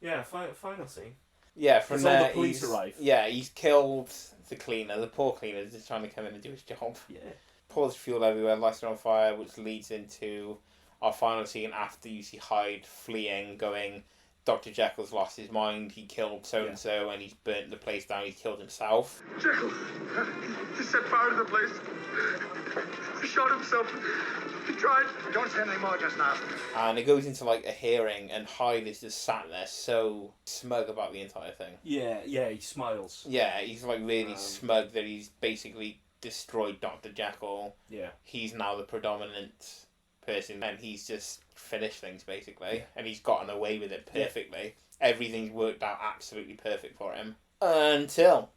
Yeah, final scene. Yeah, from there, all the police arrive. Yeah, he's killed the cleaner. The poor cleaner is just trying to come in and do his job. Yeah. Pours fuel everywhere, lights it on fire, which leads into our final scene after you see Hyde fleeing, going, Dr. Jekyll's lost his mind, he killed so-and-so, and he's burnt the place down, he's killed himself. Jekyll! He set fire to the place. He shot himself. He tried. Don't say anything more just now. And it goes into like a hearing, and Hyde is just sat there so smug about the entire thing. Yeah, he smiles. Yeah, he's like really smug that he's basically destroyed Dr. Jekyll. Yeah. He's now the predominant person, and he's just finished things basically, and he's gotten away with it perfectly. Everything's worked out absolutely perfect for him. Until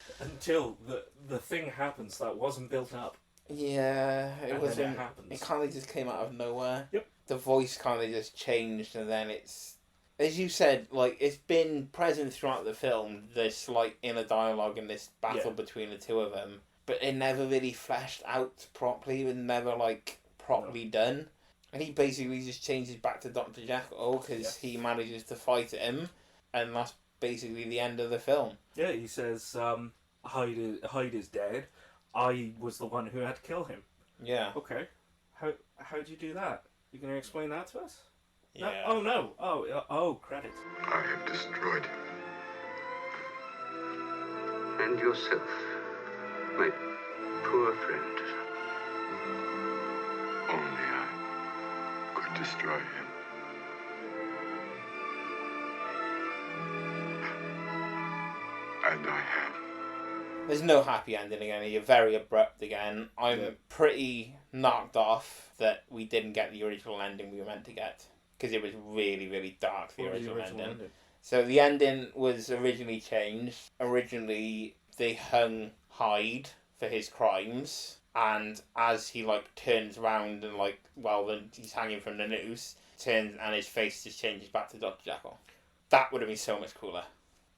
the thing happens that wasn't built up. Yeah, it and wasn't. Then it happens. It kind of just came out of nowhere. Yep. The voice kind of just changed, and then it's, as you said, like it's been present throughout the film. This like inner dialogue and this battle between the two of them, but it never really fleshed out properly. It was never like properly done. And he basically just changes back to Dr. Jekyll because he manages to fight him, and that's basically the end of the film. Yeah, he says, Hyde is dead. I was the one who had to kill him. Yeah. Okay. How'd you do that? You gonna explain that to us? Yeah. No? Oh no. Oh, credits. I have destroyed. And yourself, my poor friend. Only I could destroy him. And I have. There's no happy ending again. You're very abrupt again. I'm pretty knocked off that we didn't get the original ending we were meant to get, because it was really, really dark, the original ending. So the ending was originally changed. Originally, they hung Hyde for his crimes, and as he like turns around and then he's hanging from the noose, turns and his face just changes back to Dr. Jekyll. That would have been so much cooler.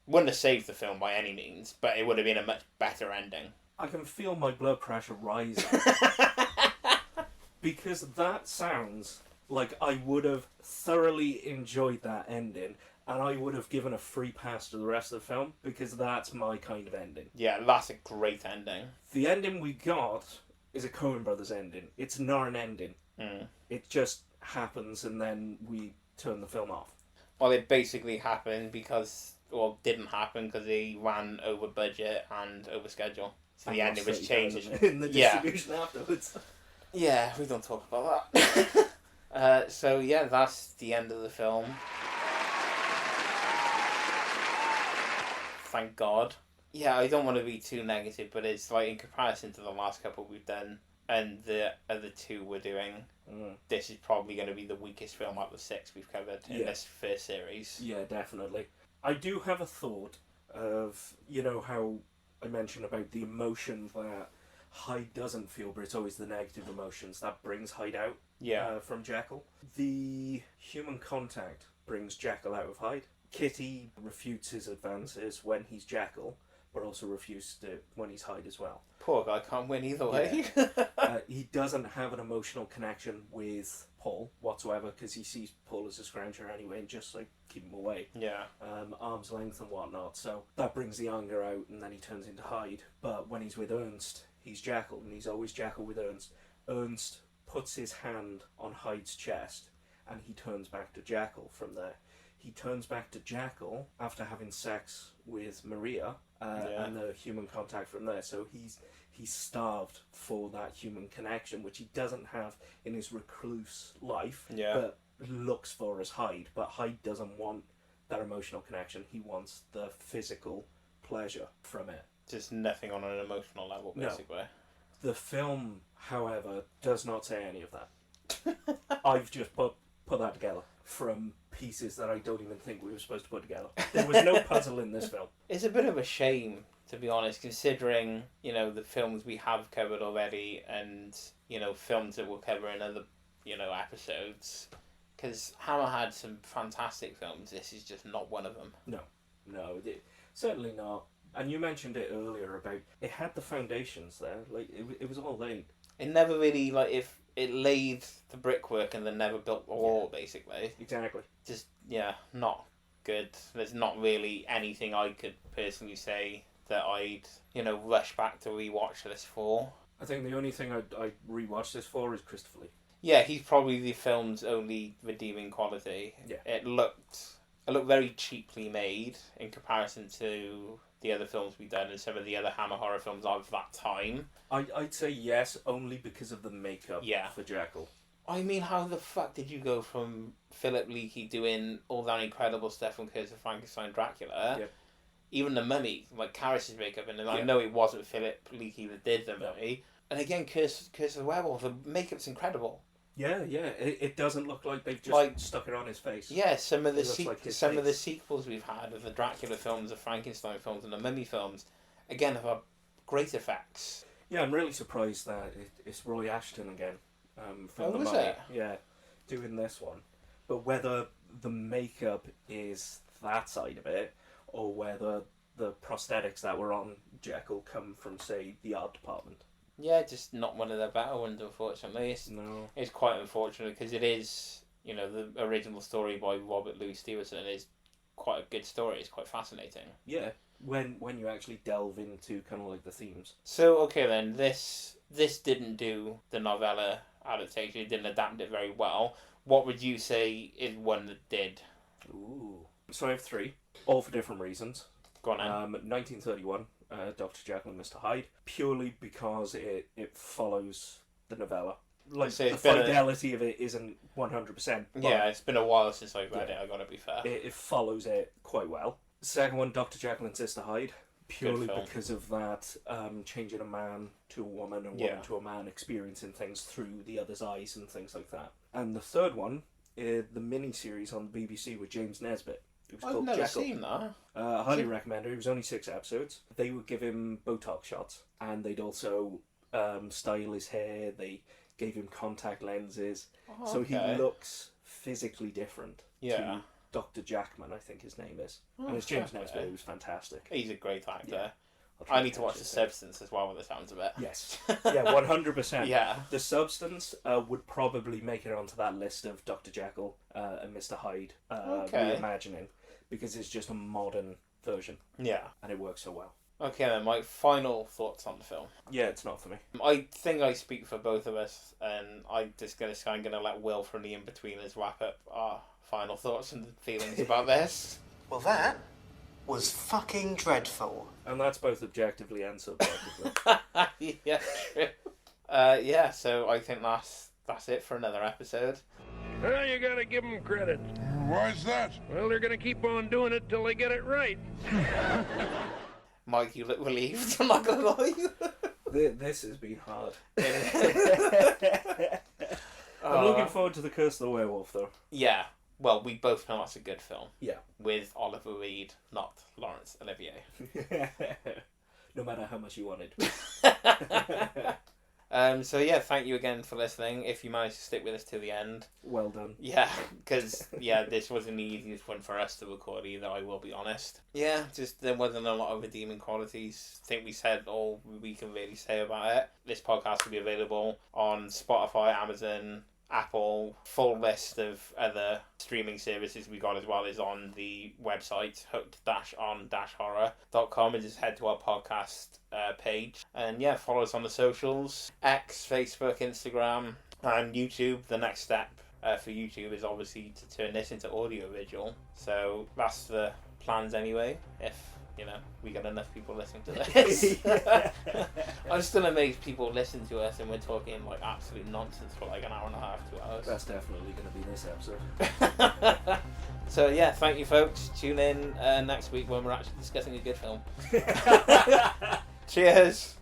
Wouldn't have saved the film by any means, but it would have been a much better ending. I can feel my blood pressure rising. Because that sounds like I would have thoroughly enjoyed that ending, and I would have given a free pass to the rest of the film, because that's my kind of ending. Yeah, that's a great ending. The ending we got is a Coen Brothers ending. It's not an ending. It just happens, and then we turn the film off. Well, it basically happened because, well, didn't happen because he ran over budget and over schedule. So the ending was changed in the distribution afterwards. Yeah, we don't talk about that. So yeah, that's the end of the film. Thank God. Yeah, I don't want to be too negative, but it's like in comparison to the last couple we've done and the other two we're doing, this is probably going to be the weakest film out of the 6 we've covered in this first series. Yeah, definitely. I do have a thought of, you know, how I mentioned about the emotion that Hyde doesn't feel, but it's always the negative emotions that brings Hyde out from Jekyll. The human contact brings Jekyll out of Hyde. Kitty refutes his advances when he's Jekyll, but also refuses it when he's Hyde as well. Poor guy can't win either way. He doesn't have an emotional connection with Paul whatsoever because he sees Paul as a scrounger anyway and just like keep him away. Arm's length and whatnot. So that brings the anger out and then he turns into Hyde. But when he's with Ernst, he's Jekyll and he's always Jekyll with Ernst. Ernst puts his hand on Hyde's chest and he turns back to Jekyll from there. He turns back to Jekyll after having sex with Maria and the human contact from there. So he's starved for that human connection, which he doesn't have in his recluse life, but looks for as Hyde. But Hyde doesn't want that emotional connection. He wants the physical pleasure from it. Just nothing on an emotional level, basically. No. The film, however, does not say any of that. I've just put that together from pieces that I don't even think we were supposed to put together. There was no puzzle in this film. It's a bit of a shame, to be honest, considering, you know, the films we have covered already and, you know, films that we'll cover in other, you know, episodes. Because Hammer had some fantastic films. This is just not one of them. No, certainly not. And you mentioned it earlier about it had the foundations there. Like, it was all laid. It never really, like, if it laid the brickwork and then never built the wall, basically. Exactly. Just, not good. There's not really anything I could personally say that I'd, you know, rush back to rewatch this for. I think the only thing I'd rewatch this for is Christopher Lee. Yeah, he's probably the film's only redeeming quality. Yeah. It looked very cheaply made in comparison to the other films we've done and some of the other Hammer horror films of that time. I'd say yes, only because of the makeup for Jekyll. I mean, how the fuck did you go from Philip Leakey doing all that incredible stuff from Curse of Frankenstein, Dracula, even The Mummy, like Karras' makeup, and I know it wasn't Philip Leakey that did The Mummy, and again, Curse of the Werewolf, the makeup's incredible. Yeah, it doesn't look like they've just stuck it on his face. Yeah, some of the sequels we've had of the Dracula films, the Frankenstein films, and the Mummy films, again, have great effects. Yeah, I'm really surprised that it's Roy Ashton again from The was Mummy. it? Yeah, doing this one. But whether the makeup is that side of it, or whether the prosthetics that were on Jekyll come from, say, the art department. Yeah, just not one of the better ones, unfortunately. It's quite unfortunate because it is, you know, the original story by Robert Louis Stevenson is quite a good story. It's quite fascinating. Yeah, when you actually delve into kind of like the themes. So, okay then, this didn't do the novella adaptation. It didn't adapt it very well. What would you say is one that did? Ooh. So I have 3, all for different reasons. Go on then. 1931. Dr. Jekyll and Mr. Hyde, purely because it follows the novella. Like, the fidelity of it isn't 100%. Yeah, it's been a while since I've read it, I gotta be fair. It follows it quite well. Second one, Dr. Jekyll and Sister Hyde, purely because of that changing a man to a woman and woman to a man, experiencing things through the other's eyes and things like that. And the third one is the mini-series on the BBC with James Nesbitt. I've never seen that. Highly recommend it. It was only 6 episodes. They would give him Botox shots, and they'd also style his hair. They gave him contact lenses, so he looks physically different to Dr. Jackman, I think his name is. And it's James Nesbitt, who's fantastic. He's a great actor. I need to watch The Substance as well, with the sounds of it. Yes. Yeah, 100%. Yeah. The Substance would probably make it onto that list of Dr. Jekyll and Mr. Hyde reimagining, because it's just a modern version. Yeah. And it works so well. Okay then, my final thoughts on the film. Yeah, it's not for me. I think I speak for both of us, and I'm going to let Will from the in-betweeners wrap up our final thoughts and feelings about this. Well, that was fucking dreadful. And that's both objectively and subjectively. Yeah, true. Yeah, so I think that's it for another episode. Well, you gotta give them credit. Why's that? Well, they're gonna keep on doing it till they get it right. Mike, you look relieved, I'm not gonna lie. This has been hard. I'm looking forward to The Curse of the Werewolf, though. Yeah, well, we both know that's a good film. Yeah. With Oliver Reed, not Laurence Olivier. No matter how much you wanted. So yeah, thank you again for listening. If you managed to stick with us to the end, well done. Yeah, because this wasn't the easiest one for us to record either, I will be honest. Yeah, just there wasn't a lot of redeeming qualities. I think we said all we can really say about it. This podcast will be available on Spotify, Amazon, Apple. Full list of other streaming services we got as well is on the website hooked-on-horror.com, and just head to our podcast page, and yeah, follow us on the socials: X, Facebook, Instagram, and YouTube. The next step for YouTube is obviously to turn this into audio visual, so that's the plans anyway, if we got enough people listening to this. I'm still amazed people listen to us and we're talking like absolute nonsense for like an hour and a half, 2 hours. That's definitely going to be this episode. So yeah, thank you folks. Tune in next week when we're actually discussing a good film. Cheers.